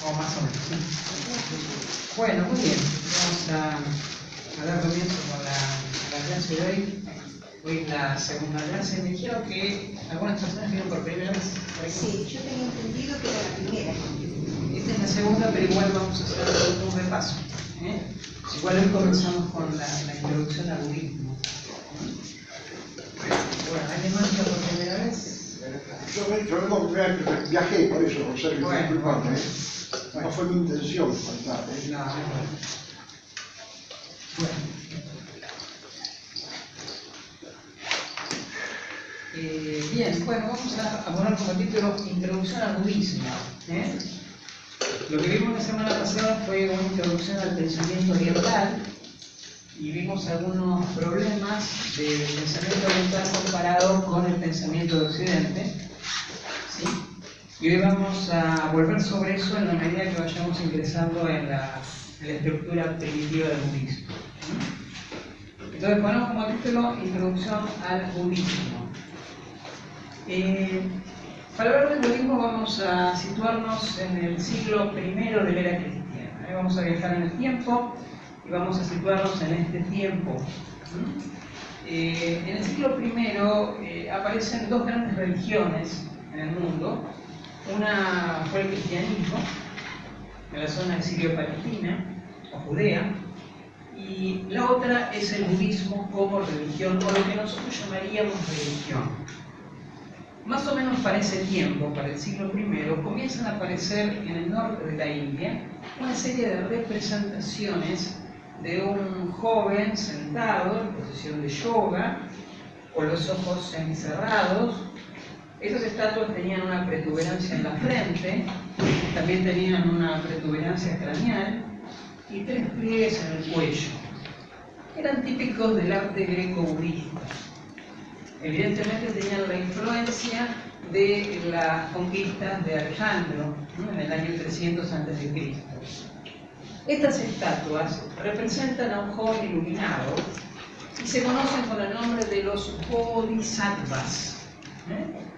O más o menos, ¿sí? Bueno, muy bien. Vamos a dar comienzo con la clase de hoy. Hoy es la segunda clase. Me dijeron que algunas personas vienen por primera vez. Sí, yo tengo entendido que era la primera. Esta es la segunda, pero igual vamos a hacer un repaso. Igual hoy comenzamos con la introducción al budismo. Bueno, ¿alguien más vino por primera vez? Yo vengo por primera vez, viajé por eso, o sea que Bueno, disculpame. bueno. No fue mi intención faltar. No, bueno. Bien, bueno, vamos a poner como título Introducción al budismo. Lo que vimos la semana pasada fue una introducción al pensamiento oriental y vimos algunos problemas del pensamiento oriental comparado con el pensamiento de Occidente. ¿Sí? Y hoy vamos a volver sobre eso en la medida que vayamos ingresando en la estructura primitiva del budismo. Entonces ponemos como título Introducción al budismo. Para hablar del budismo vamos a situarnos en el siglo I de la era cristiana. Vamos a viajar en el tiempo y vamos a situarnos en este tiempo. En el siglo I aparecen dos grandes religiones en el mundo. Una fue el cristianismo, en la zona de Sirio-Palestina, o Judea, y la otra es el budismo como religión, o lo que nosotros llamaríamos religión. Más o menos para ese tiempo, para el siglo I, comienzan a aparecer en el norte de la India una serie de representaciones de un joven sentado en posición de yoga, con los ojos semicerrados. Esas estatuas tenían una protuberancia en la frente, también tenían una protuberancia craneal y 3 pliegues en el cuello. Eran típicos del arte greco-budista. Evidentemente tenían la influencia de las conquistas de Alejandro, en el año 300 a.C. Estas estatuas representan a un joven iluminado y se conocen con el nombre de los bodhisattvas.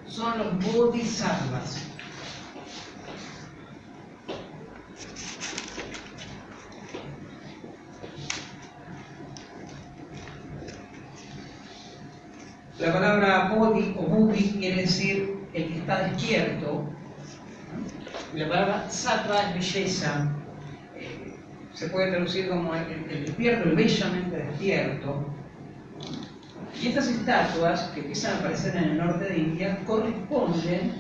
Son los bodhisattvas. La palabra bodhi o buddhi quiere decir el que está despierto. La palabra sattva es belleza. Se puede traducir como el despierto, el bellamente despierto. Y estas estatuas que empiezan a aparecer en el norte de India corresponden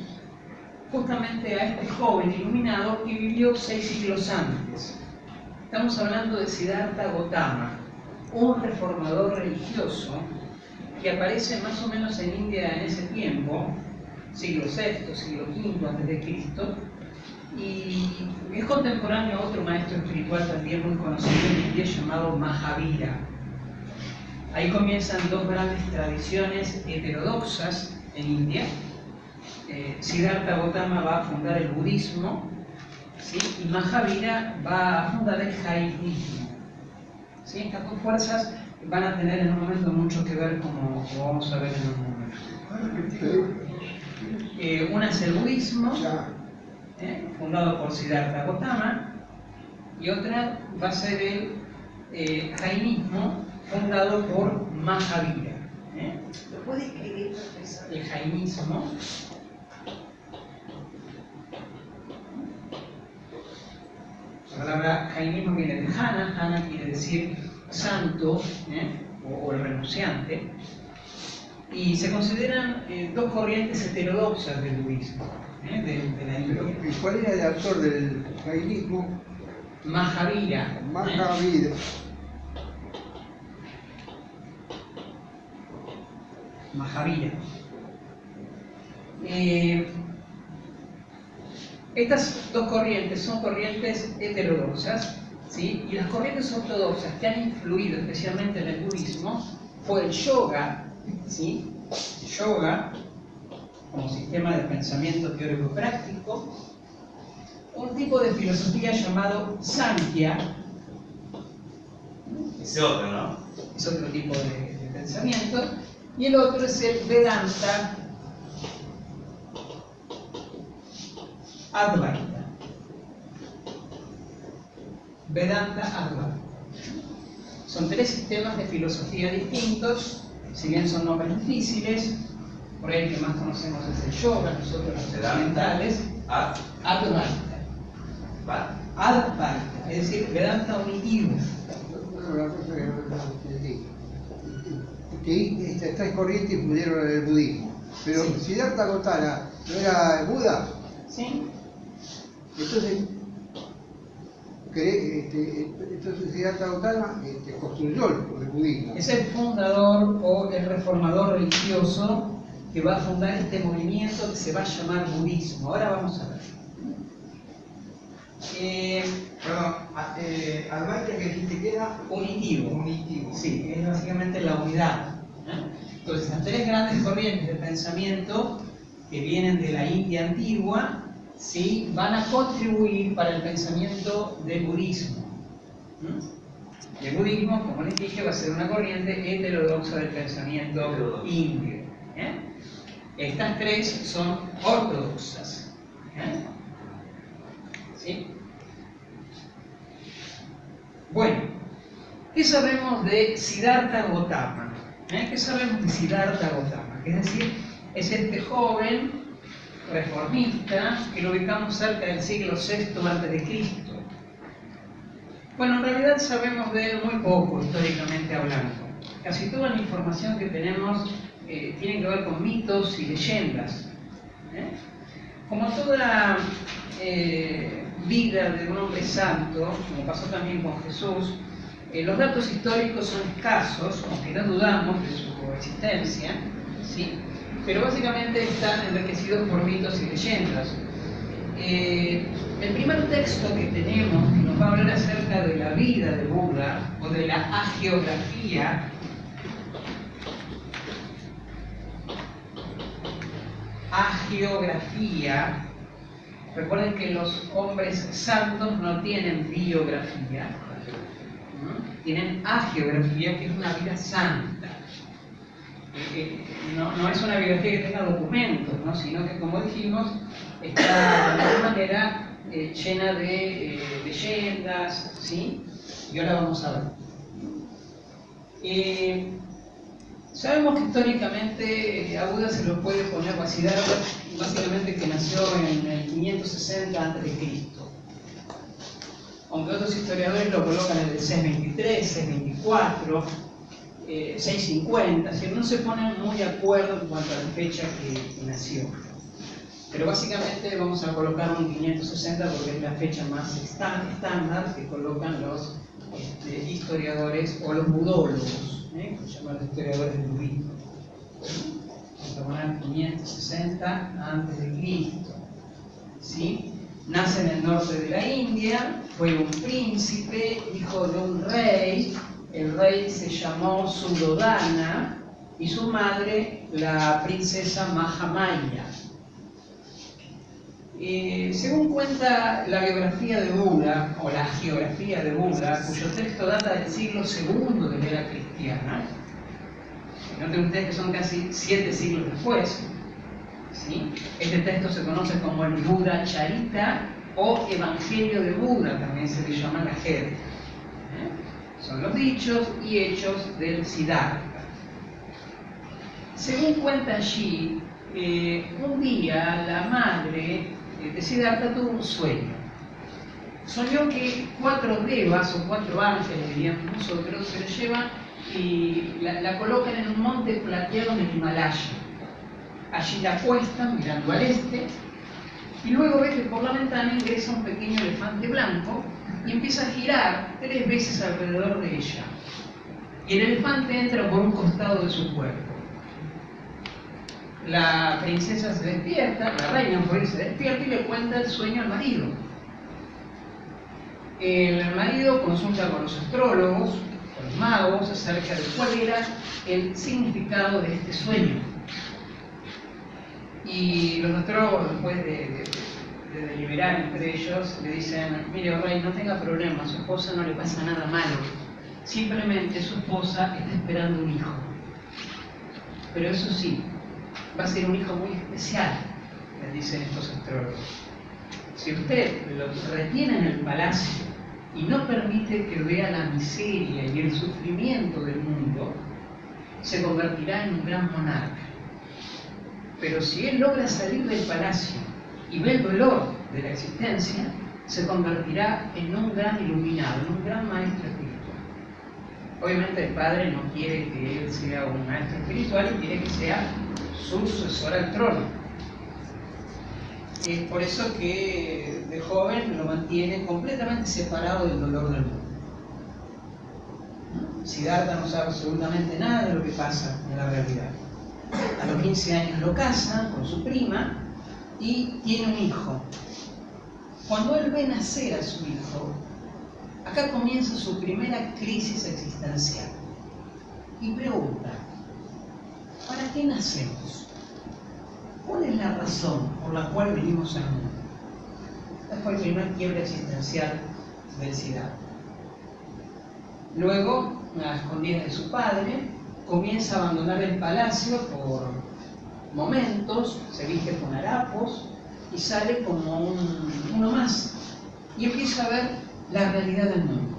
justamente a este joven iluminado que vivió 6 siglos antes. Estamos hablando de Siddhartha Gautama, un reformador religioso que aparece más o menos en India en ese tiempo, siglo VI, siglo V a.C., y es contemporáneo a otro maestro espiritual también muy conocido en India llamado Mahavira. Ahí comienzan dos grandes tradiciones heterodoxas en India. Siddhartha Gautama va a fundar el budismo, ¿sí? Y Mahavira va a fundar el jainismo. ¿Sí? Estas dos fuerzas van a tener en un momento mucho que ver, como vamos a ver en un momento. Una es el budismo, fundado por Siddhartha Gautama, y otra va a ser el jainismo, fundado por Mahavira. ¿Lo puede escribir, profesor? El jainismo. La palabra jainismo viene de Jana. Jana quiere decir santo, o el renunciante. Y se consideran dos corrientes heterodoxas del budismo, de la India. ¿Y cuál era el autor del jainismo? Mahavira. Mahavira. Mahavira. Estas dos corrientes son corrientes heterodoxas, ¿sí? Y las corrientes ortodoxas que han influido especialmente en el budismo fue el yoga, ¿sí? El yoga como sistema de pensamiento teórico práctico, un tipo de filosofía llamado Samkhya. Ese otro, ¿no? Es otro tipo de pensamiento. Y el otro es el Vedanta Advaita. Vedanta, Advaita. Son tres sistemas de filosofía distintos, si bien son nombres difíciles. Por ahí el que más conocemos es el yoga, nosotros los occidentales. Advaita. Advaita, es decir, Vedanta unitivo. Una cosa que no entendí. Que estas tres corrientes fundieron el budismo. Pero Sí. Siddhartha Gautama no era Buda. ¿Sí? Entonces, Siddhartha Gautama construyó el budismo. Es el fundador o el reformador religioso que va a fundar este movimiento que se va a llamar budismo. Ahora vamos a ver. Perdón, Advaita que dijiste que era Unitivo. unitivo. Sí, es básicamente la unidad. Entonces, las tres grandes corrientes de pensamiento que vienen de la India antigua, ¿sí?, van a contribuir para el pensamiento del budismo. El budismo, como les dije, va a ser una corriente heterodoxa del pensamiento indio. Estas tres son ortodoxas. ¿Sí? Bueno, ¿qué sabemos de Siddhartha Gautama? ¿Qué sabemos de Siddhartha Gautama? Es decir, es este joven reformista que lo ubicamos cerca del siglo VI a.C. Bueno, en realidad sabemos de él muy poco, históricamente hablando. Casi toda la información que tenemos tiene que ver con mitos y leyendas. Como toda vida de un hombre santo, como pasó también con Jesús, los datos históricos son escasos, aunque no dudamos de su existencia, ¿sí?, pero básicamente están enriquecidos por mitos y leyendas. El primer texto que tenemos, que nos va a hablar acerca de la vida de Buda, o de la hagiografía, recuerden que los hombres santos no tienen biografía, ¿no? Tienen hagiografía, que es una vida santa. No es una biografía que tenga documentos, ¿no?, sino que, como dijimos, está de alguna manera llena de leyendas, ¿sí? Y ahora vamos a ver. Sabemos que históricamente a Buda se lo puede poner básicamente que nació en el 560 a.C. Aunque otros historiadores lo colocan en el 623, 624, 650, no se ponen muy de acuerdo en cuanto a la fecha que nació. Pero básicamente vamos a colocar un 560 porque es la fecha más estándar que colocan los historiadores o los budólogos, que se llaman los historiadores del budismo. Vamos a poner 560 a.C. ¿Sí? Nace en el norte de la India, fue un príncipe, hijo de un rey. El rey se llamó Suddhodana y su madre la princesa Mahamaya. Según cuenta la biografía de Buda, o la geografía de Buda, cuyo texto data del siglo II de la era cristiana, noten ustedes que son casi 7 siglos después, ¿sí? Este texto se conoce como el Buddha Charita o Evangelio de Buda, también se le llama la Geda. Son los dichos y hechos del Siddhartha. Según cuenta allí, un día la madre de Siddhartha tuvo un sueño. Soñó que 4 devas o 4 ángeles, diríamos nosotros, se la llevan y la colocan en un monte plateado en el Himalaya. Allí la acuestan mirando al este y luego ve que por la ventana ingresa un pequeño elefante blanco y empieza a girar 3 veces alrededor de ella. Y el elefante entra por un costado de su cuerpo. La princesa se despierta, la reina por ahí se despierta y le cuenta el sueño al marido. El marido consulta con los astrólogos, con los magos, acerca de cuál era el significado de este sueño. Y los astrólogos, después de deliberar entre ellos, le dicen: mire, oh rey, no tenga problema, a su esposa no le pasa nada malo, simplemente su esposa está esperando un hijo. Pero eso sí, va a ser un hijo muy especial, le dicen estos astrólogos. Si usted lo retiene en el palacio y no permite que vea la miseria y el sufrimiento del mundo, se convertirá en un gran monarca. Pero si él logra salir del palacio y ve el dolor de la existencia, se convertirá en un gran iluminado, en un gran maestro espiritual. Obviamente el padre no quiere que él sea un maestro espiritual y quiere que sea su sucesor al trono. Es por eso que de joven lo mantiene completamente separado del dolor del mundo. Siddhartha no sabe absolutamente nada de lo que pasa en la realidad. A los 15 años lo casan con su prima y tiene un hijo. Cuando él ve nacer a su hijo, acá comienza su primera crisis existencial y pregunta: ¿para qué nacemos? ¿Cuál es la razón por la cual venimos al mundo? Esta fue el primer quiebre existencial del Siddhartha. Luego, a escondidas de su padre, comienza a abandonar el palacio por momentos, se viste con harapos y sale como uno más y empieza a ver la realidad del mundo.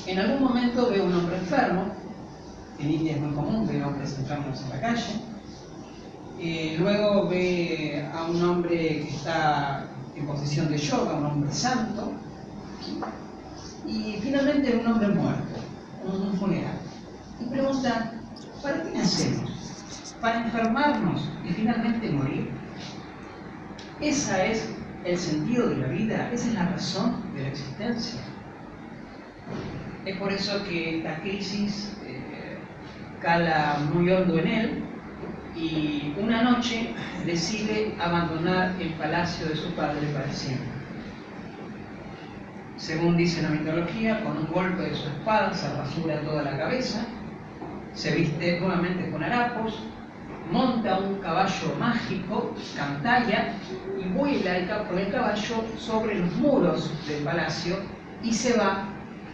En algún momento ve a un hombre enfermo, en India es muy común ver hombres enfermos en la calle. Luego ve a un hombre que está en posición de yoga, un hombre santo, y finalmente ve un hombre muerto, un funeral. Y pregunta: ¿para qué nacemos? ¿Para enfermarnos y finalmente morir? ¿Ese es el sentido de la vida? ¿Esa es la razón de la existencia? Es por eso que esta crisis cala muy hondo en él y una noche decide abandonar el palacio de su padre para siempre. Según dice la mitología, con un golpe de su espada se rasura toda la cabeza, se viste nuevamente con harapos, monta un caballo mágico, cantalla, y vuela con el caballo sobre los muros del palacio y se va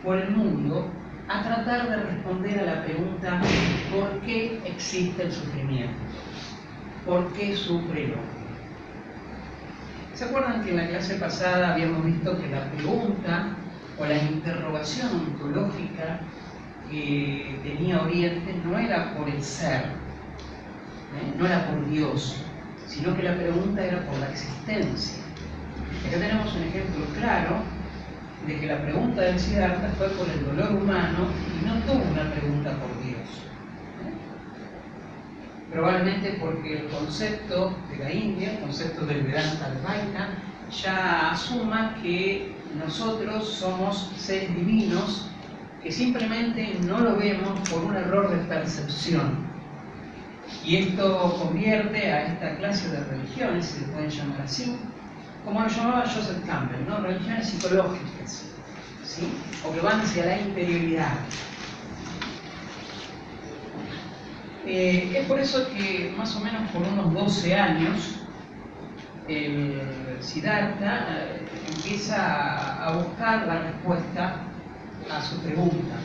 por el mundo a tratar de responder a la pregunta: ¿por qué existe el sufrimiento? ¿Por qué sufre el hombre? ¿Se acuerdan que en la clase pasada habíamos visto que la pregunta o la interrogación ontológica que tenía Oriente no era por el ser, no era por Dios, sino que la pregunta era por la existencia? Acá tenemos un ejemplo claro de que la pregunta del Siddhartha fue por el dolor humano y no tuvo una pregunta por Dios. Probablemente porque el concepto de la India, el concepto del Vedanta Advaita, ya asuma que nosotros somos seres divinos que simplemente no lo vemos por un error de percepción. Y esto convierte a esta clase de religiones, si se pueden llamar así, como lo llamaba Joseph Campbell, ¿no? Religiones psicológicas, ¿sí? O que van hacia la interioridad. Es por eso que más o menos por unos 12 años el Siddhartha empieza a buscar la respuesta a su pregunta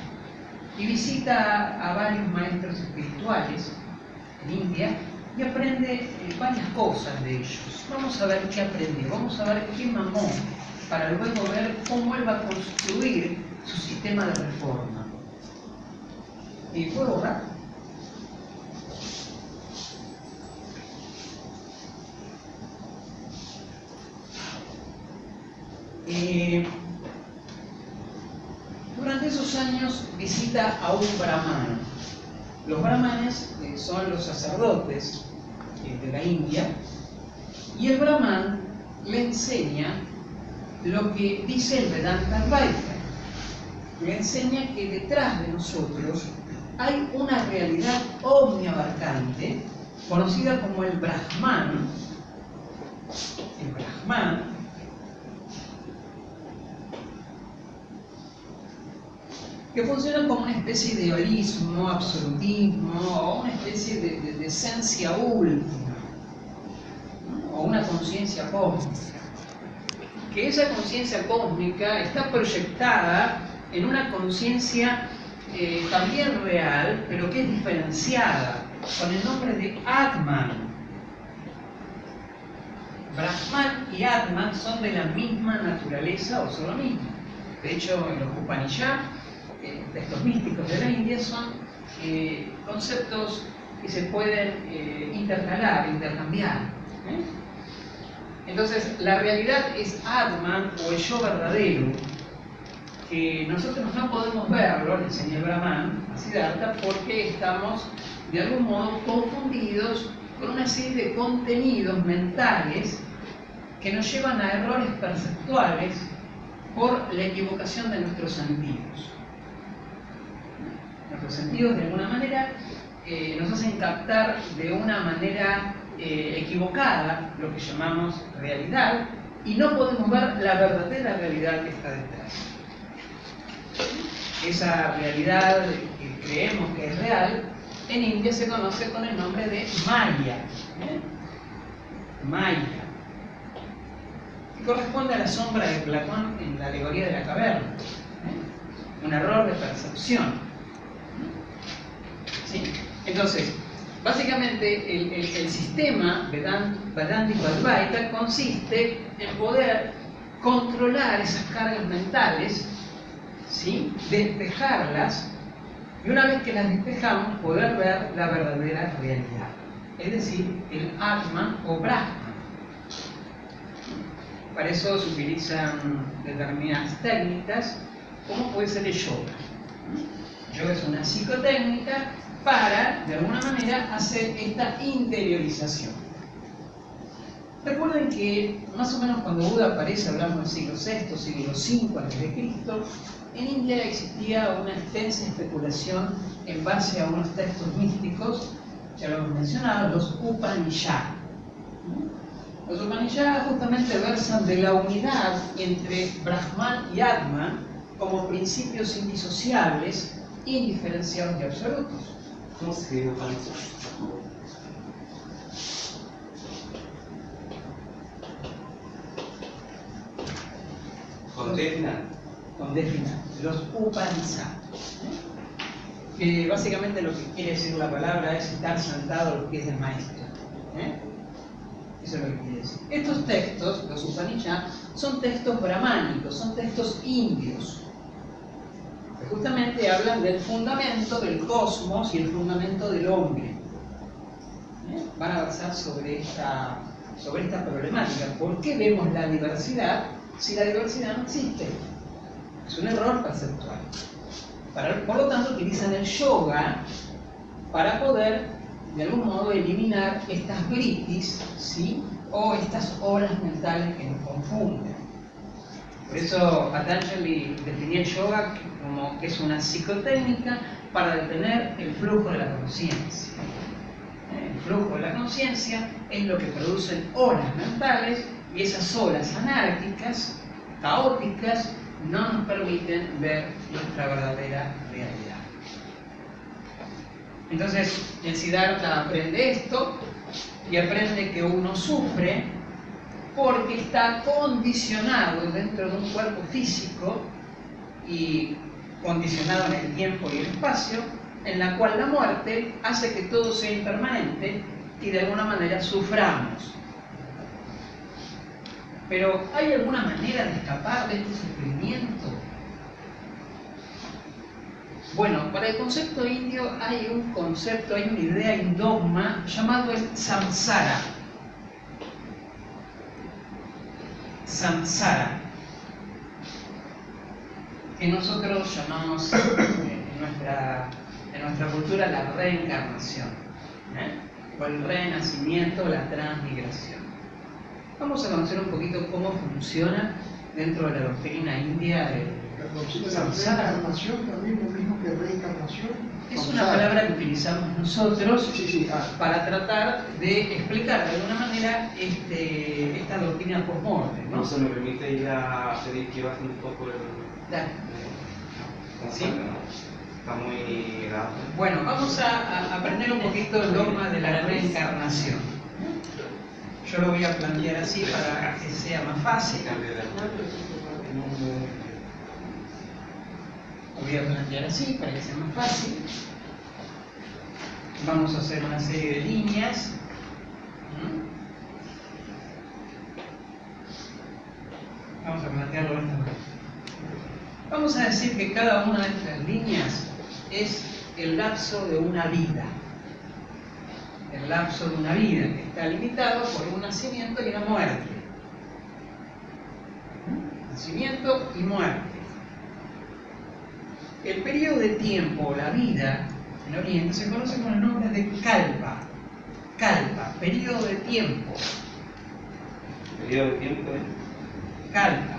y visita a varios maestros espirituales en India y aprende varias cosas de ellos. Vamos a ver qué aprendió, vamos a ver qué mamó, para luego ver cómo él va a construir su sistema de reforma. ¿Puedo orar? Durante esos años visita a un brahmana. Los brahmanes son los sacerdotes de la India, y el brahman le enseña lo que dice el Vedanta Advaita. Le enseña que detrás de nosotros hay una realidad omniabarcante conocida como el Brahman. El Brahman que funciona como una especie de holismo, absolutismo, o una especie de esencia última, ¿no? O una conciencia cósmica. Que esa conciencia cósmica está proyectada en una conciencia también real, pero que es diferenciada, con el nombre de Atman. Brahman y Atman son de la misma naturaleza o son lo mismo. De hecho, los Upanishad, textos místicos de la India, son conceptos que se pueden intercambiar. Entonces, la realidad es Atman, o el yo verdadero, que nosotros no podemos verlo, le enseña Brahman a Siddhartha, porque estamos de algún modo confundidos con una serie de contenidos mentales que nos llevan a errores perceptuales por la equivocación de nuestros sentidos. Nuestros sentidos, de alguna manera, nos hacen captar de una manera equivocada lo que llamamos realidad, y no podemos ver la verdadera realidad que está detrás. Esa realidad que creemos que es real, en India se conoce con el nombre de Maya. Maya. Que corresponde a la sombra de Platón en la alegoría de la caverna. Un error de percepción. ¿Sí? Entonces, básicamente el sistema Vedántico Advaita consiste en poder controlar esas cargas mentales, ¿sí? Despejarlas, y una vez que las despejamos, poder ver la verdadera realidad, es decir, el Atman o Brahman. Para eso se utilizan determinadas técnicas, como puede ser el yoga. El yoga es una psicotécnica para, de alguna manera, hacer esta interiorización. Recuerden que más o menos cuando Buda aparece, hablamos del siglo VI, siglo V a.C., en India existía una extensa especulación en base a unos textos místicos, ya lo hemos mencionado, los Upanishad. Los Upanishad justamente versan de la unidad entre Brahman y Atman como principios indisociables, indiferenciados y absolutos. ¿Cómo se escribe Upanishad? Con D final. Con D final. Los Upanishad. Que básicamente lo que quiere decir la palabra es estar sentado a los pies del maestro. Eso es lo que quiere decir. Estos textos, los Upanishad, son textos brahmánicos, son textos indios. Que justamente hablan del fundamento del cosmos y el fundamento del hombre. Van a versar sobre esta problemática. ¿Por qué vemos la diversidad si la diversidad no existe? Es un error perceptual. Por lo tanto, utilizan el yoga para poder, de algún modo, eliminar estas vritis, ¿sí? O estas obras mentales que nos confunden. Por eso Patanjali definía el yoga como que es una psicotécnica para detener el flujo de la conciencia. El flujo de la conciencia es lo que producen olas mentales, y esas olas anárquicas, caóticas, no nos permiten ver nuestra verdadera realidad. Entonces, el Siddhartha aprende esto y aprende que uno sufre porque está condicionado dentro de un cuerpo físico y condicionado en el tiempo y el espacio, en la cual la muerte hace que todo sea impermanente y de alguna manera suframos. Pero ¿hay alguna manera de escapar de este sufrimiento? Bueno, para el concepto indio hay una idea, hay un dogma llamado el samsara. Samsara, que nosotros llamamos en nuestra cultura la reencarnación, o el renacimiento, la transmigración. Vamos a conocer un poquito cómo funciona dentro de la doctrina india La samsara. reencarnación también es lo mismo que reencarnación. Es una palabra que utilizamos nosotros Sí. para tratar de explicar de alguna manera esta doctrina post-mortem, ¿no? ¿No se me permite ir a pedir que baje un poco el... Dale. ¿Sí? Está muy grave. Bueno, vamos a aprender un poquito el dogma de la reencarnación. Yo lo voy a plantear así para que sea más fácil. Lo voy a plantear así para que sea más fácil. Vamos a hacer una serie de líneas. Vamos a plantearlo de esta manera. Vamos a decir que cada una de estas líneas es el lapso de una vida. El lapso de una vida que está limitado por un nacimiento y una muerte. Nacimiento y muerte. El periodo de tiempo, la vida, en Oriente se conoce con el nombre de kalpa. Kalpa, periodo de tiempo. Periodo de tiempo, Kalpa.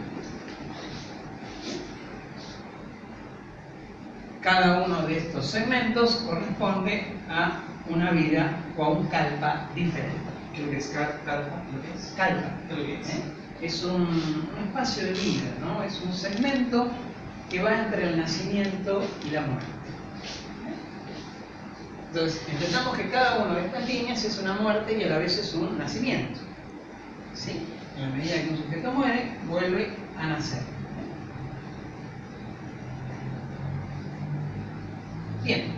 Cada uno de estos segmentos corresponde a una vida o a un kalpa diferente. ¿Qué es lo que es kalpa? Kalpa. ¿Qué es lo que es? Es un espacio de vida, ¿no? Es un segmento que va entre el nacimiento y la muerte. Entonces, entendamos que cada una de estas líneas es una muerte y a la vez es un nacimiento. ¿Sí? En la medida que un sujeto muere, vuelve a nacer. Bien.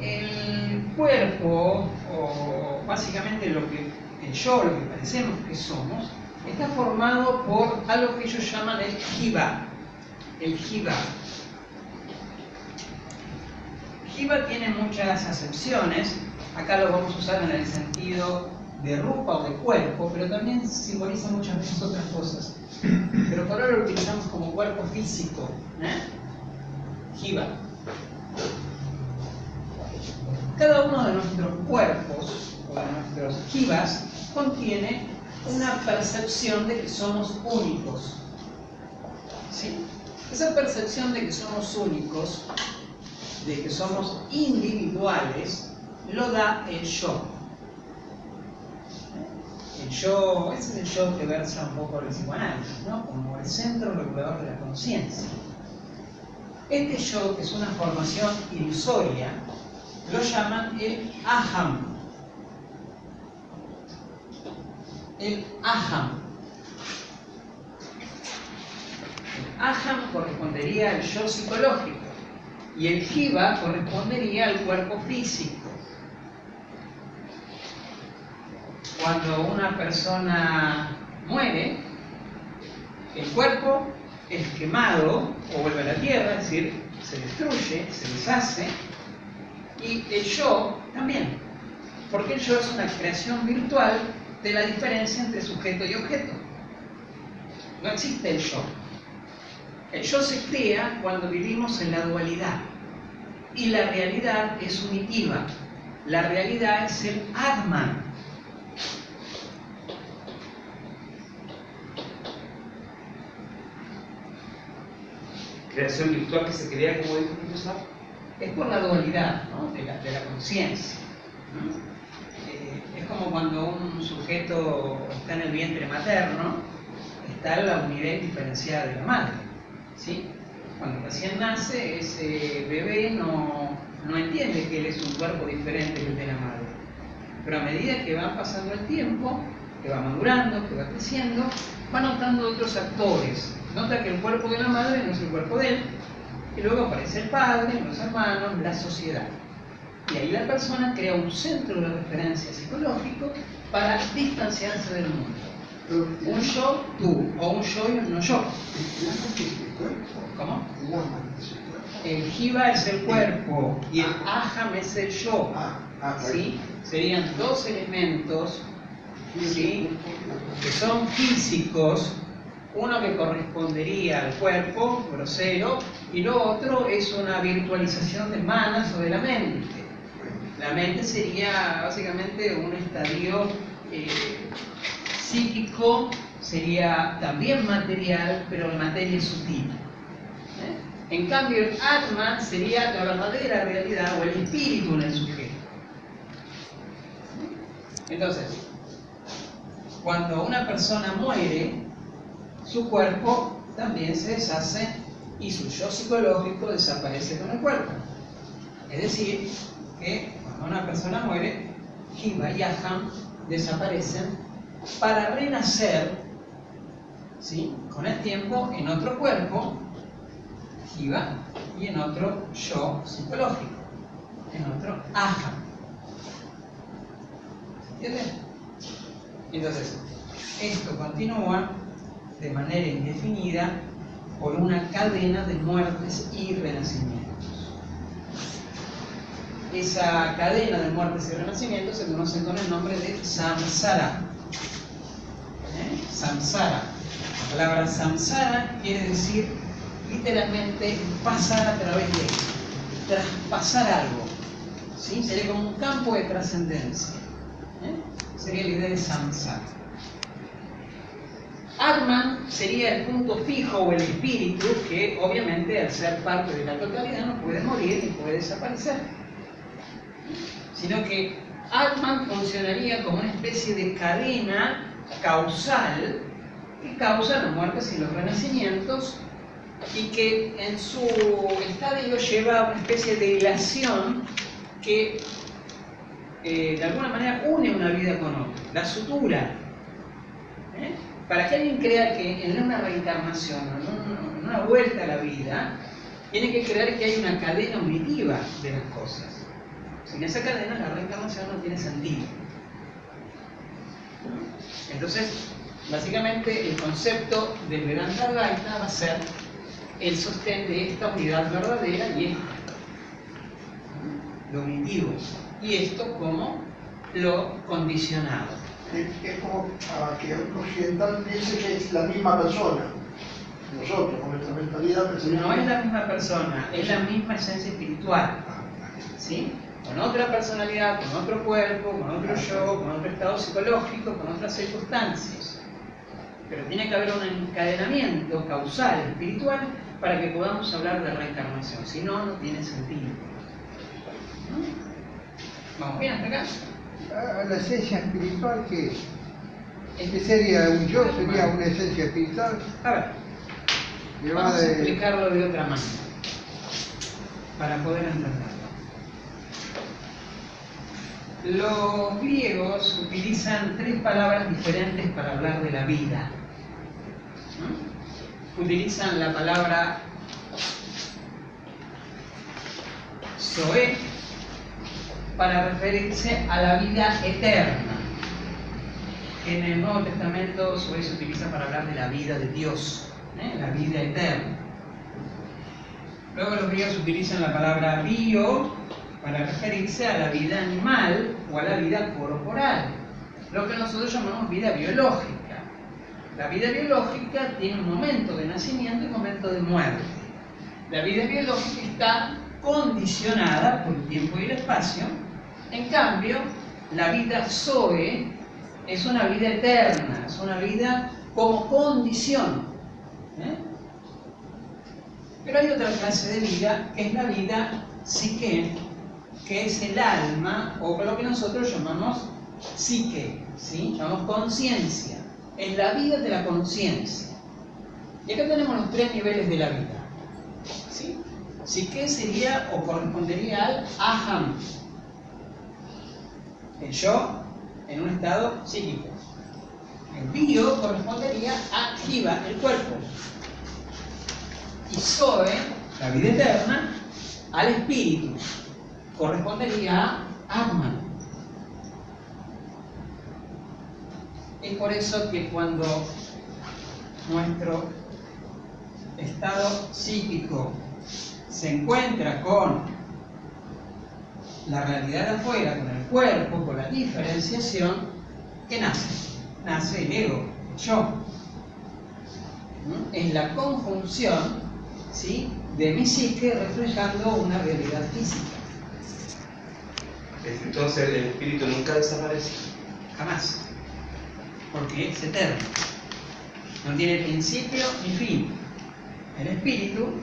El cuerpo, o básicamente lo que el yo, lo que parecemos que somos, está formado por algo que ellos llaman el jiva. El jiva. Jiva tiene muchas acepciones. Acá lo vamos a usar en el sentido de rupa o de cuerpo, pero también simboliza muchas veces otras cosas. Pero por ahora lo utilizamos como cuerpo físico. Jiva. Cada uno de nuestros cuerpos, o de nuestros jivas, contiene una percepción de que somos únicos. ¿Sí? Esa percepción de que somos únicos, de que somos individuales, lo da el yo. El yo, ese es el yo que versa un poco el psicoanálisis, ¿no? Como el centro regulador de la conciencia. Este yo, que es una formación ilusoria, lo llaman el aham. El aham. El aham correspondería al yo psicológico y el jiva correspondería al cuerpo físico. Cuando una persona muere, el cuerpo es quemado o vuelve a la tierra, es decir, se destruye, se deshace, y el yo también, porque el yo es una creación virtual de la diferencia entre sujeto y objeto. No existe el yo. El yo se crea cuando vivimos en la dualidad, y la realidad es unitiva. La realidad es el Atman. Creación virtual que se crea, como dijo el profesor. Es por la dualidad, ¿no? de la conciencia. Es como cuando un sujeto está en el vientre materno, está la unidad diferenciada de la madre. ¿Sí? Cuando recién nace, ese bebé no entiende que él es un cuerpo diferente que el de la madre. Pero a medida que va pasando el tiempo, que va madurando, que va creciendo, va notando otros actores. Nota que el cuerpo de la madre no es el cuerpo de él, y luego aparece el padre, los hermanos, la sociedad. Y ahí la persona crea un centro de referencia psicológico para distanciarse del mundo. Un yo, tú, o un yo y un no yo. ¿Cómo? El jiva es el cuerpo y el aham es el yo. ¿Sí? Serían dos elementos, ¿sí?, que son físicos. Uno que correspondería al cuerpo grosero y lo otro es una virtualización de manas o de la mente. La mente sería básicamente un estadio psíquico, sería también material, pero la materia es sutil. En cambio, el Atman sería la verdadera realidad o el espíritu en el sujeto. Entonces, cuando una persona muere, su cuerpo también se deshace y su yo psicológico desaparece con el cuerpo. Es decir, que cuando una persona muere, jiva y aham desaparecen para renacer, ¿sí?, con el tiempo en otro cuerpo, jiva, y en otro yo psicológico, en otro aham. ¿Entienden? Entonces, esto continúa de manera indefinida por una cadena de muertes y renacimientos. Esa cadena de muertes y renacimientos se conoce con el nombre de samsara. Samsara. La palabra samsara quiere decir literalmente pasar a través de, traspasar algo. ¿Sí? Sería como un campo de trascendencia. Sería la idea de samsara. Atman sería el punto fijo o el espíritu que obviamente al ser parte de la totalidad no puede morir ni puede desaparecer, sino que Atman funcionaría como una especie de cadena causal que causa las muertes y los renacimientos y que en su estadio lleva una especie de ilación que de alguna manera une una vida con otra, la sutura. Para que alguien crea que en una reencarnación, en una vuelta a la vida, tiene que creer que hay una cadena unitiva de las cosas. Sin esa cadena la reencarnación no tiene sentido. Entonces, básicamente el concepto del Vedanta Advaita va a ser el sostén de esta unidad verdadera y esto, lo unitivo, y esto como lo condicionado. Es como que un occidental piense que es la misma persona. Nosotros, con nuestra mentalidad, pensamos. No es la misma persona, es la misma esencia espiritual. ¿Sí? Con otra personalidad, con otro cuerpo, con otro yo, con otro estado psicológico, con otras circunstancias. Pero tiene que haber un encadenamiento causal, espiritual, para que podamos hablar de reencarnación. Si no, no tiene sentido. ¿Vamos bien hasta acá? La esencia espiritual, ¿qué es? ¿Qué sería un yo? ¿Sería una esencia espiritual? A ver, vamos a explicarlo de otra manera, para poder entenderlo. Los griegos utilizan 3 palabras diferentes para hablar de la vida. Utilizan la palabra zoe para referirse a la vida eterna. En el Nuevo Testamento zoe se utiliza para hablar de la vida de Dios, la vida eterna. Luego los griegos utilizan la palabra bio para referirse a la vida animal o a la vida corporal, lo que nosotros llamamos vida biológica. La vida biológica tiene un momento de nacimiento y un momento de muerte. La vida biológica está condicionada por el tiempo y el espacio. En cambio, la vida zoe es una vida eterna, es una vida como condición. Pero hay otra clase de vida que es la vida psique, que es el alma, o lo que nosotros llamamos psique, ¿sí? Llamamos conciencia. Es la vida de la conciencia. Y acá tenemos los 3 niveles de la vida. ¿Sí? Psique sería o correspondería al aham, el yo en un estado psíquico. El bio correspondería a jiva, el cuerpo. Y zoe, la vida eterna, al espíritu. Correspondería a Atman. Es por eso que cuando nuestro estado psíquico se encuentra con la realidad de afuera, con el cuerpo, con la diferenciación, ¿qué nace? Nace el ego, el yo. Es la conjunción, ¿sí?, de mi psique reflejando una realidad física. Entonces el espíritu nunca desaparece. Jamás. Porque es eterno. No tiene principio ni fin. El espíritu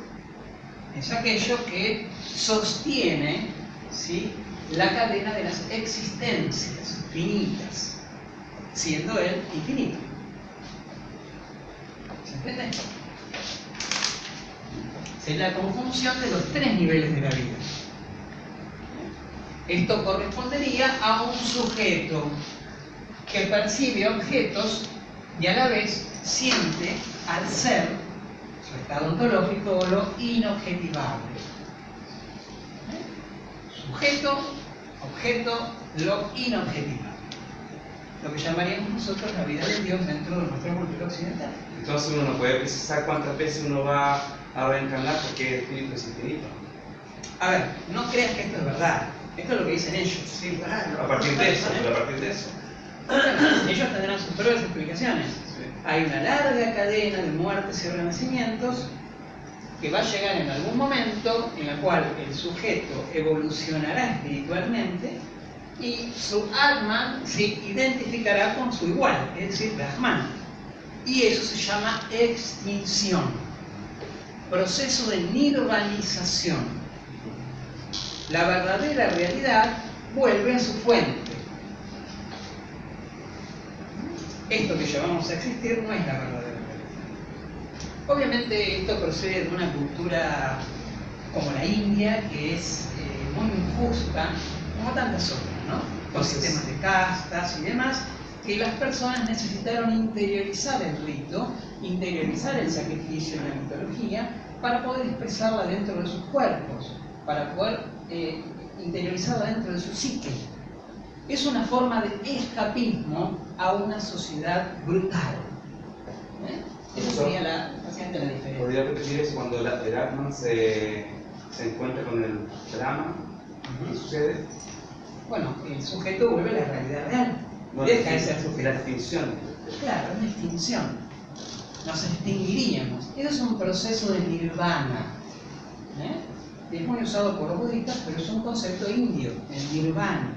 es aquello que sostiene, ¿sí?, la cadena de las existencias finitas, siendo él infinito. ¿Se entiende? Es la conjunción de los 3 niveles de la vida. Esto correspondería a un sujeto que percibe objetos y a la vez siente al ser, su estado ontológico, lo inobjetivable. Sujeto, objeto, lo inobjetivable. lo que llamaríamos nosotros la vida de Dios dentro de nuestra cultura occidental. Entonces uno no puede precisar cuántas veces uno va a reencarnar porque el espíritu es infinito. A ver, no creas que esto es verdad. Esto es lo que dicen ellos. ¿Sí? A partir de eso, pero a partir de eso. Bueno, ellos tendrán sus propias explicaciones. Hay una larga cadena de muertes y renacimientos que va a llegar en algún momento en la cual el sujeto evolucionará espiritualmente y su alma se identificará con su igual, es decir, Brahman. Y eso se llama extinción, proceso de nirvanización. La verdadera realidad vuelve a su fuente. Esto que llamamos a existir no es la verdadera realidad. Obviamente esto procede de una cultura como la India, que es muy injusta, como tantas otras, ¿no? Con sistemas de castas y demás, que las personas necesitaron interiorizar el rito, interiorizar el sacrificio en la mitología, para poder expresarla dentro de sus cuerpos, para poder interiorizarla dentro de su psique. Es una forma de escapismo a una sociedad brutal. Esa sería básicamente la diferencia. ¿Podría repetir eso cuando el Atman se encuentra con el Brahma? ¿Qué sucede? Bueno, el sujeto vuelve a la realidad real. No, Deja de ser sujeto. la extinción. Claro, es una extinción. Nos extinguiríamos. Eso es un proceso de nirvana. Es muy usado por los budistas, pero es un concepto indio, el nirvana.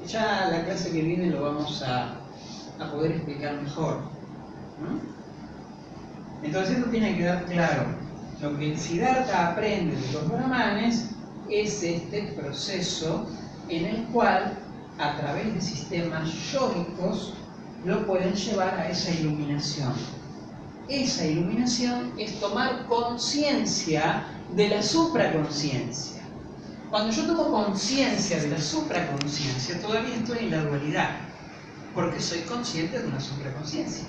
Ya la clase que viene lo vamos a poder explicar mejor. Entonces esto tiene que quedar claro. Lo que el Siddhartha aprende de los brahmanes es este proceso en el cual, a través de sistemas yógicos, lo pueden llevar a esa iluminación. Esa iluminación es tomar conciencia de la supraconciencia. Cuando yo tomo conciencia de la supraconciencia, todavía estoy en la dualidad, porque soy consciente de una supraconciencia.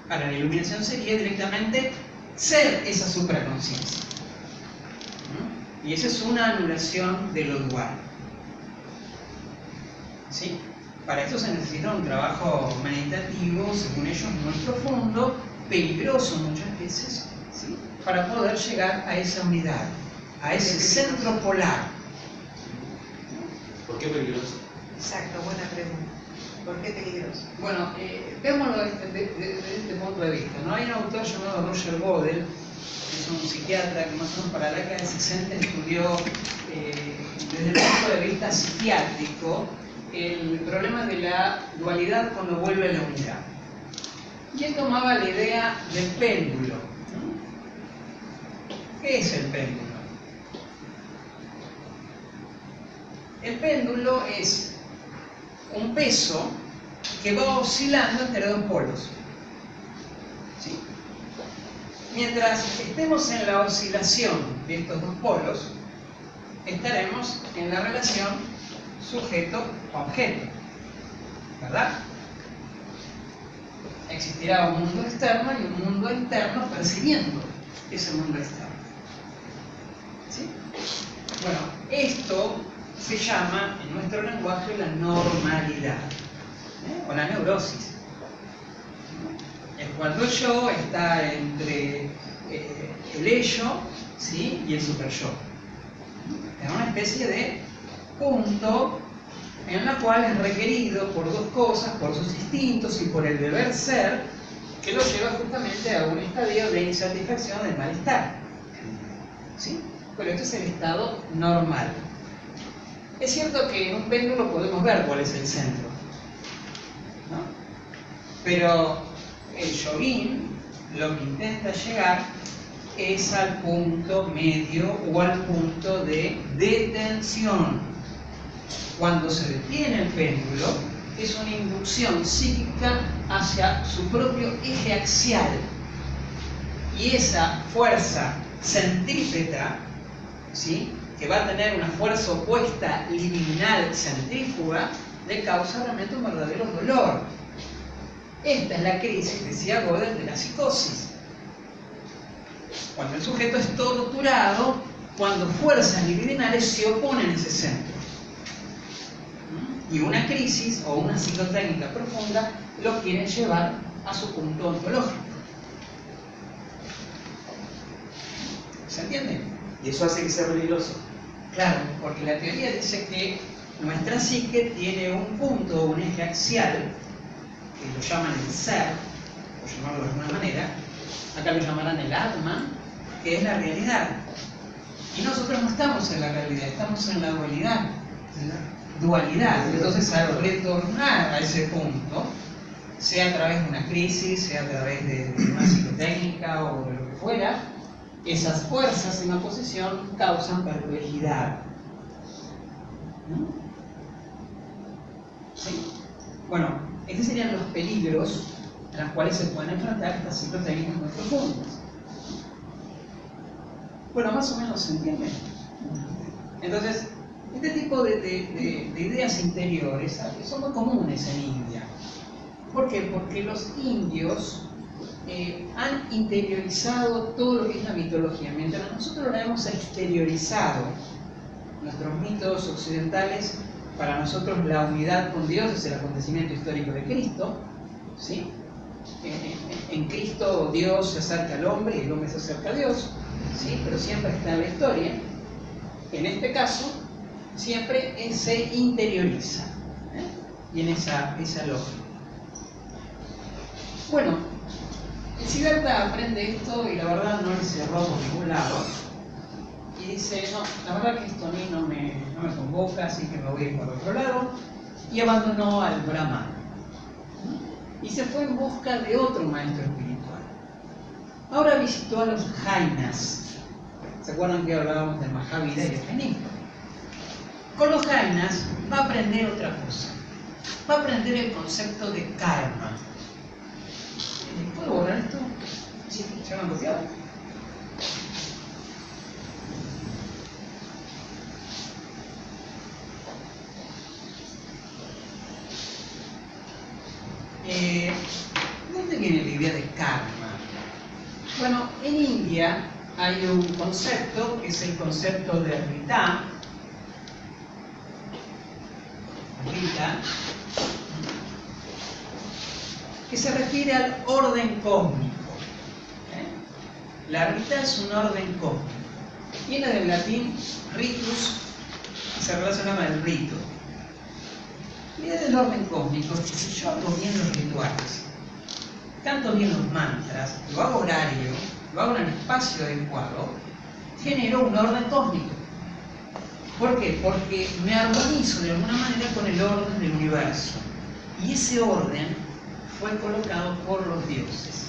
Ahora, la iluminación sería directamente ser esa supraconciencia. Y esa es una anulación de lo dual. ¿Sí? Para esto se necesita un trabajo meditativo, según ellos, muy profundo, peligroso muchas veces, ¿sí? Para poder llegar a esa unidad, a ese centro polar. ¿Por qué peligroso? Exacto, buena pregunta. ¿Por qué peligroso? Bueno, veámoslo desde este punto de vista, ¿no? Hay un autor llamado Roger Godel, que es un psiquiatra que más o menos para la década del 60 estudió desde el punto de vista psiquiátrico el problema de la dualidad cuando vuelve a la unidad. Y él tomaba la idea del péndulo. ¿Qué es el péndulo? El péndulo es un peso que va oscilando entre dos polos. ¿Sí? Mientras estemos en la oscilación de estos dos polos, estaremos en la relación sujeto-objeto, ¿verdad? Existirá un mundo externo y un mundo interno percibiendo ese mundo externo. ¿Sí? Bueno, esto se llama en nuestro lenguaje la normalidad, o la neurosis. Es cuando el yo está entre el ello, ¿sí? Y el superyo. Es una especie de punto en la cual es requerido por dos cosas, por sus instintos y por el deber ser, que lo lleva justamente a un estadio de insatisfacción, de malestar. ¿Sí? Pero este es el estado normal. Es cierto que en un péndulo podemos ver cuál es el centro, ¿no? Pero el yogín lo que intenta llegar es al punto medio o al punto de detención. Cuando se detiene el péndulo, es una inducción psíquica hacia su propio eje axial. Y esa fuerza centrípeta, ¿sí?, que va a tener una fuerza opuesta liminal centrífuga, le causa realmente un verdadero dolor. Esta es la crisis, decía Godel, de la psicosis. Cuando el sujeto es torturado, cuando fuerzas libidinales se oponen a ese centro. Y una crisis o una psicotécnica profunda lo quieren llevar a su punto ontológico. ¿Se entiende? Y eso hace que sea peligroso. Claro, porque la teoría dice que nuestra psique tiene un punto, un eje axial, que lo llaman el ser, por llamarlo de alguna manera, acá lo llamarán el alma, que es la realidad. Y nosotros no estamos en la realidad, estamos en la dualidad. Entonces, al retornar a ese punto, sea a través de una crisis, sea a través de una psicotécnica o de lo que fuera, esas fuerzas en oposición causan perplejidad. ¿No? ¿Sí? Bueno, estos serían los peligros a los cuales se pueden enfrentar estas psicotécnicas muy profundas. Bueno, más o menos se entiende. Entonces, este tipo de ideas interiores son muy comunes en India. ¿Por qué? Porque los indios han interiorizado todo lo que es la mitología, mientras nosotros la hemos exteriorizado. Nuestros mitos occidentales, para nosotros la unidad con Dios es el acontecimiento histórico de Cristo, ¿sí? En Cristo Dios se acerca al hombre y el hombre se acerca a Dios, ¿sí? Pero siempre está en la historia. En este caso, siempre se interioriza, y en esa lógica. Bueno, el Siddhartha aprende esto y la verdad no le cerró por ningún lado. Y dice, no, la verdad que esto a mí no me convoca, así que me voy a ir por otro lado. Y abandonó al Brahman. Y se fue en busca de otro maestro espiritual. Ahora visitó a los Jainas. ¿Se acuerdan que hablábamos del Mahavira y el jainismo? Con los Jainas va a aprender otra cosa. Va a aprender el concepto de karma. ¿Puedo borrar esto? Sí, ¿se me han copiado? ¿Dónde viene la idea de karma? Bueno, en India hay un concepto que es el concepto de Rita, que se refiere al orden cósmico. La Rita es un orden cósmico. Viene del latín ritus, se relaciona con el rito. Viene del orden cósmico, que si yo hago bien los rituales, canto bien los mantras, lo hago horario, lo hago en el espacio adecuado, genero un orden cósmico. ¿Por qué? Porque me armonizo de alguna manera con el orden del universo. Y ese orden fue colocado por los dioses.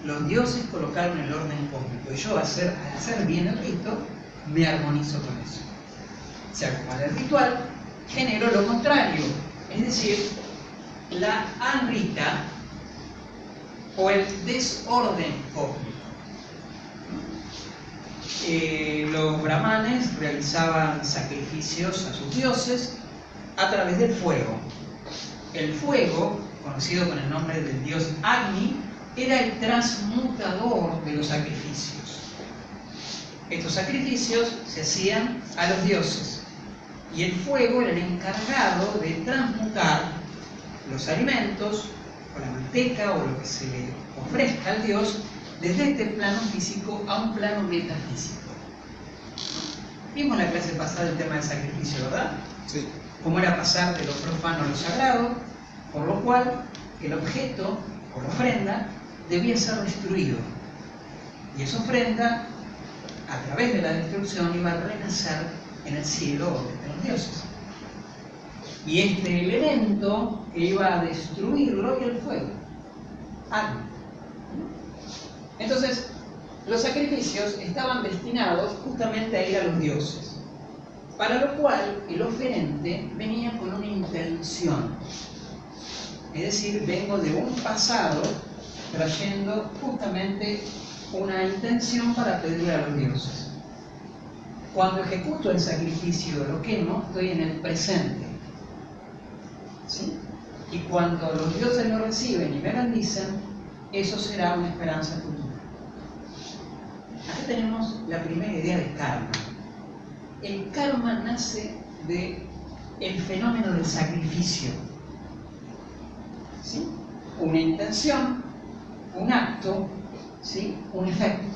Los dioses colocaron el orden cósmico y yo al hacer bien el rito, me armonizo con eso. Si hago mal el ritual, genero lo contrario, es decir, la anrita o el desorden cósmico. Los brahmanes realizaban sacrificios a sus dioses a través del fuego. El fuego, conocido con el nombre del dios Agni, era el transmutador de los sacrificios. Estos sacrificios se hacían a los dioses y el fuego era el encargado de transmutar los alimentos o la manteca o lo que se le ofrezca al dios desde este plano físico a un plano metafísico. Vimos en la clase pasada el tema del sacrificio, ¿verdad? Sí. Cómo era pasar de lo profano a lo sagrado, por lo cual el objeto o la ofrenda debía ser destruido. Y esa ofrenda, a través de la destrucción, iba a renacer en el cielo de los dioses. Y este elemento que iba a destruirlo era el fuego. Agni. Entonces, los sacrificios estaban destinados justamente a ir a los dioses, para lo cual el oferente venía con una intención. Es decir, vengo de un pasado trayendo justamente una intención para pedirle a los dioses. Cuando ejecuto el sacrificio, lo quemo, estoy en el presente. ¿Sí? Y cuando los dioses lo reciben y me bendicen, eso será una esperanza futura. Acá tenemos la primera idea de karma. El karma nace de el fenómeno del sacrificio. ¿Sí? Una intención, un acto, ¿sí? Un efecto.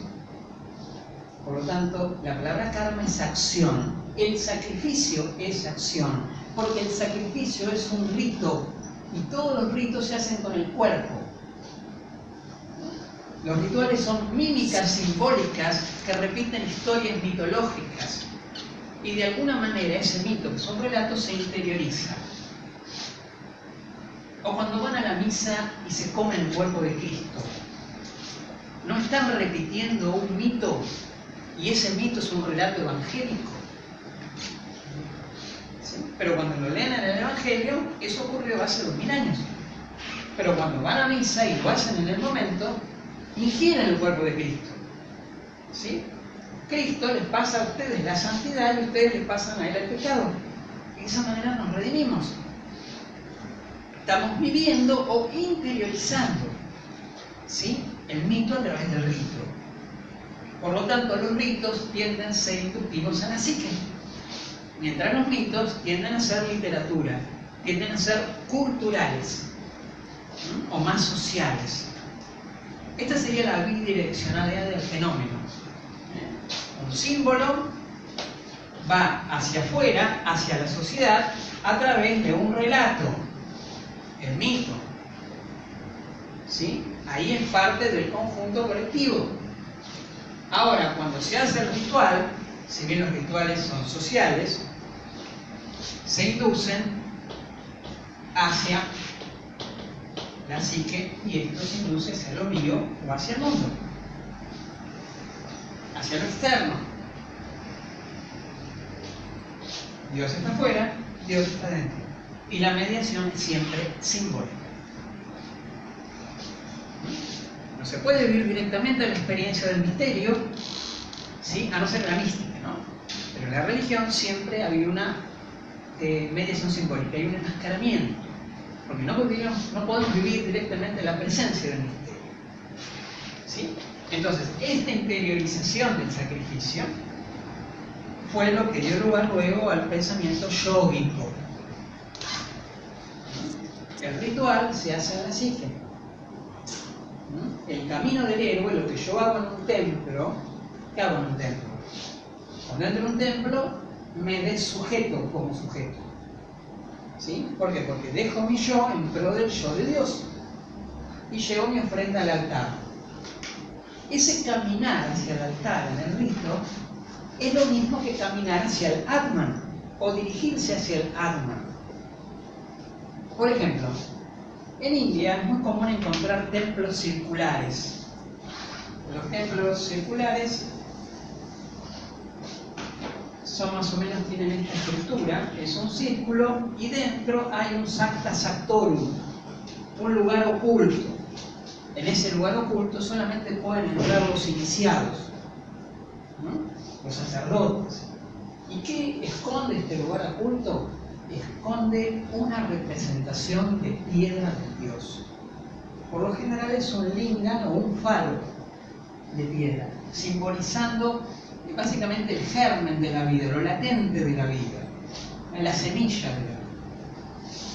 Por lo tanto, la palabra karma es acción. El sacrificio es acción, porque el sacrificio es un rito y todos los ritos se hacen con el cuerpo. Los rituales son mímicas simbólicas que repiten historias mitológicas y de alguna manera ese mito, que son relatos, se interioriza. O cuando van a la misa y se comen el cuerpo de Cristo, no están repitiendo un mito y ese mito es un relato evangélico. ¿Sí? Pero cuando lo leen en el Evangelio, eso ocurrió hace 2000 años. Pero cuando van a misa y lo hacen en el momento, ingieren el cuerpo de Cristo. ¿Sí? Cristo les pasa a ustedes la santidad y ustedes les pasan a él el pecado. Y de esa manera nos redimimos. Estamos viviendo o interiorizando, ¿sí? El mito a través del rito. Por lo tanto, los ritos tienden a ser inductivos a la psique, mientras los mitos tienden a ser literatura, tienden a ser culturales, ¿sí? O más sociales. Esta sería la bidireccionalidad del fenómeno. Un símbolo va hacia afuera, hacia la sociedad, a través de un relato, el mito. ¿Sí? Ahí es parte del conjunto colectivo. Ahora, cuando se hace el ritual, si bien los rituales son sociales, se inducen hacia la psique y esto se induce hacia lo mío o hacia el mundo, hacia lo externo. Dios está afuera, Dios está dentro. Y la mediación es siempre simbólica. No se puede vivir directamente la experiencia del misterio, ¿sí? A no ser la mística, ¿no? Pero en la religión siempre había una mediación simbólica, hay un enmascaramiento, porque no podemos vivir directamente la presencia del misterio, ¿sí? Entonces, esta interiorización del sacrificio fue lo que dio lugar luego al pensamiento yógico. El ritual se hace en la psique. El camino del héroe, lo que yo hago en un templo, ¿qué hago en un templo? Cuando entro en un templo, me desujeto como sujeto. ¿Sí? ¿Por qué? Porque dejo mi yo en pro del yo de Dios y llevo mi ofrenda al altar. Ese caminar hacia el altar en el rito es lo mismo que caminar hacia el Atman o dirigirse hacia el Atman. Por ejemplo, en India es muy común encontrar templos circulares. Los templos circulares son más o menos, tienen esta estructura, es un círculo y dentro hay un Sakta Saktorum, un lugar oculto. En ese lugar oculto solamente pueden entrar los iniciados, ¿no? Los sacerdotes. ¿Y qué esconde este lugar oculto? Esconde una representación de piedra de Dios. Por lo general es un lingam o un falo de piedra, simbolizando básicamente el germen de la vida, lo latente de la vida, la semilla de la vida.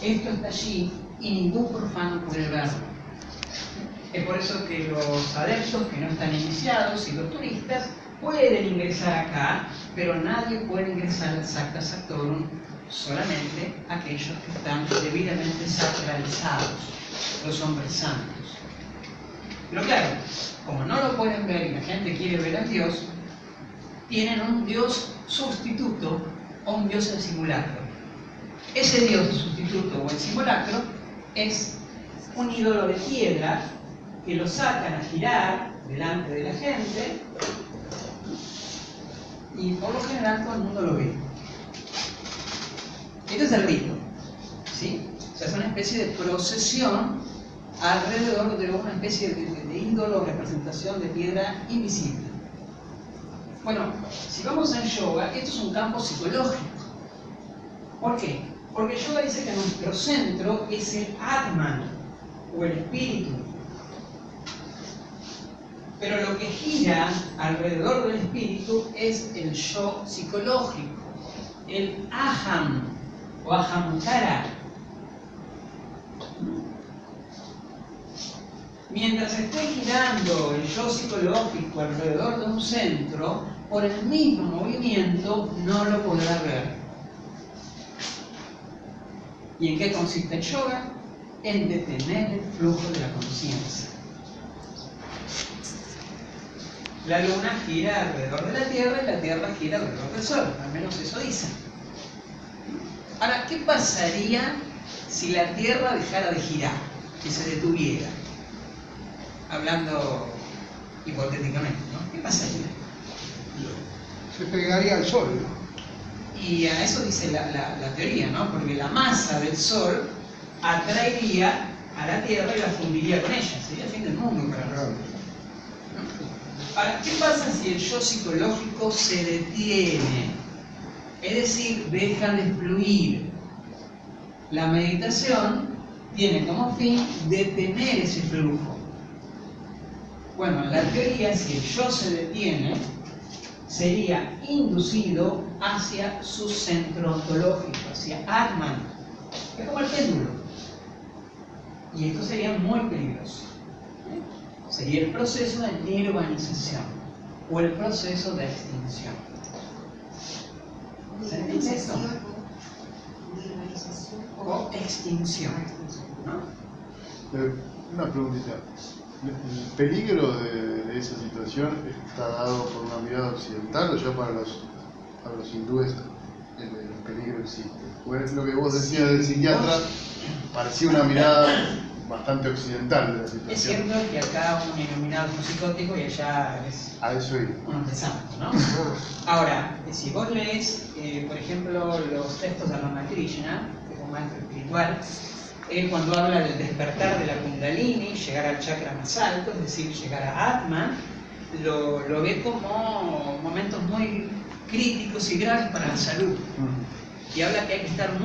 Esto está allí y ningún profano puede verlo. Es por eso que los adeptos que no están iniciados y los turistas pueden ingresar acá, pero nadie puede ingresar al Sakta Saktorum, solamente aquellos que están debidamente sacralizados, los hombres santos. Pero claro, como no lo pueden ver y la gente quiere ver a Dios, tienen un Dios sustituto o un Dios en simulacro. Ese Dios sustituto o en simulacro es un ídolo de piedra que lo sacan a girar delante de la gente y por lo general todo el mundo lo ve. Este es el rito, ¿sí? O sea, es una especie de procesión alrededor de una especie de ídolo o representación de piedra invisible. Bueno, si vamos al yoga, esto es un campo psicológico. ¿Por qué? Porque el yoga dice que nuestro centro es el Atman o el espíritu. Pero lo que gira alrededor del espíritu es el yo psicológico, el aham, o Ahamkara. Mientras esté girando el yo psicológico alrededor de un centro, por el mismo movimiento no lo podrá ver. ¿Y en qué consiste el yoga? En detener el flujo de la conciencia. La luna gira alrededor de la Tierra y la Tierra gira alrededor del Sol, al menos eso dicen. Ahora, ¿qué pasaría si la Tierra dejara de girar, que se detuviera? Hablando hipotéticamente, ¿no? ¿Qué pasaría? Se pegaría al sol, ¿no? Y a eso dice la teoría, ¿no? Porque la masa del Sol atraería a la Tierra y la fundiría con ella. Sería el fin del mundo para nosotros. ¿No? Ahora, ¿qué pasa si el yo psicológico se detiene? Es decir, deja de fluir. La meditación tiene como fin detener ese flujo. Bueno, en la teoría, si el yo se detiene, sería inducido hacia su centro ontológico, hacia Atman. Es como el péndulo. Y esto sería muy peligroso. Sería el proceso de nirvanización o el proceso de extinción. ¿Se entiende esto? O extinción, ¿no? Una preguntita. ¿El peligro de esa situación está dado por una mirada occidental o ya para los hindúes el peligro existe? Pues lo que vos decías del psiquiatra parecía una mirada bastante occidental de la situación. Es cierto que acá un iluminado es un psicótico y allá es A eso iba. uno de santo, ¿no? Ahora, si vos lees, por ejemplo, los textos de Ramakrishna, que es un maestro espiritual, cuando habla del despertar de la Kundalini, llegar al chakra más alto, es decir, llegar a Atman, lo ve como momentos muy críticos y graves para la salud. Y habla que hay que estar muy